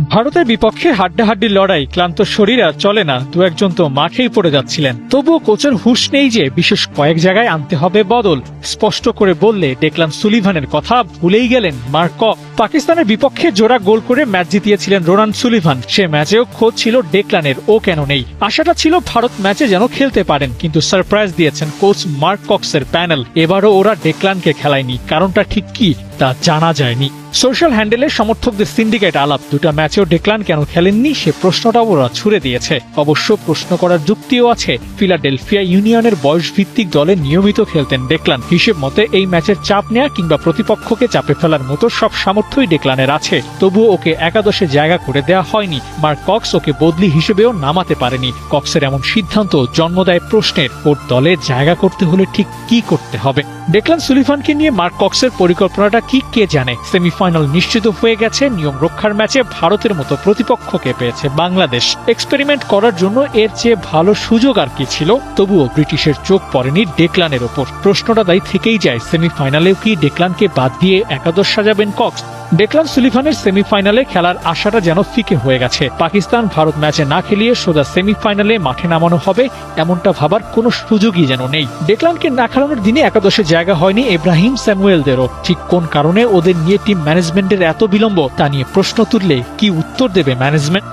ভারতের বিপক্ষে হাড্ডাহাড্ডি লড়াই, ক্লান্ত শরীর আর চলে না, দু একজন তো মাঠেই পড়ে যাচ্ছিলেন। তবুও কোচের হুঁশ নেই যে বিশেষ কয়েক জায়গায় আনতে হবে বদল। স্পষ্ট করে বললে ডেকলান সুলিভানের কথা ভুলেই গেলেন মার্ক কক্স। পাকিস্তানের বিপক্ষে জোড়া গোল করে ম্যাচ জিতিয়েছিলেন রোনান সুলিভান। সে ম্যাচেও খোঁজ ছিল ডেকলানের ও কেন নেই। আশাটা ছিল ভারত ম্যাচে যেন খেলতে পারেন, কিন্তু সারপ্রাইজ দিয়েছেন কোচ মার্ক কক্সের প্যানেল। এবারও ওরা ডেকলানকে খেলায়নি। কারণটা ঠিক কি তা জানা যায়নি। সোশ্যাল হ্যান্ডেলে সমর্থকদের সিন্ডিকেট আলাপ, দুটা ম্যাচেও ডেকলান কেন খেলেননি সে প্রশ্নটাও ওরা ছুড়ে দিয়েছে। অবশ্য প্রশ্ন করার যুক্তিও আছে। ফিলাডেলফিয়া ইউনিয়নের বয়সভিত্তিক দলে নিয়মিত খেলতেন ডেকলান। হিসেব মতে এই ম্যাচের চাপ নেয়া কিংবা প্রতিপক্ষকে চাপে ফেলার মতো সব সামর্থ্যই ডেকলানের আছে। তবুও ওকে একাদশে জায়গা করে দেয়া হয়নি। মার্ক কক্স ওকে বদলি হিসেবেও নামাতে পারেনি। কক্সের এমন সিদ্ধান্ত জন্ম দেয় প্রশ্নের, ওর দলে জায়গা করতে হলে ঠিক কি করতে হবে। ডেকলান সুলিভানকে নিয়ে মার্ক কক্সের পরিকল্পনাটা কি কে জানে। সেমিফাইনাল নিশ্চিত হয়ে গেছে। নিয়ম রক্ষার ম্যাচে ভারতের মতো প্রতিপক্ষকে পেয়েছে বাংলাদেশ। এক্সপেরিমেন্ট করার জন্য এর চেয়ে ভালো সুযোগ আর কি ছিল। তবুও ব্রিটিশের চোখ পড়েনি ডেকলানের ওপর। প্রশ্নটা তাই থেকেই যায়, সেমিফাইনালেও কি ডেকলানকে বাদ দিয়ে একাদশ সাজাবেন কক্স? ডেকলান সুলিভানের সেমিফাইনালে খেলার আশাটা যেন ফিকে হয়ে গেছে। পাকিস্তান ভারত ম্যাচে না খেলিয়ে সোজা সেমিফাইনালে মাঠে নামানো হবে এমনটা ভাবার কোনো সুযোগই যেন নেই। ডেকলানকে না খেলানোর দিনে একাদশে জায়গা হয়নি ইব্রাহিম স্যামুয়েলদেরও। ঠিক কোন কারণে ওদের নিয়ে টিম ম্যানেজমেন্টের এত বিলম্ব তা নিয়ে প্রশ্ন তুললে কি উত্তর দেবে ম্যানেজমেন্ট?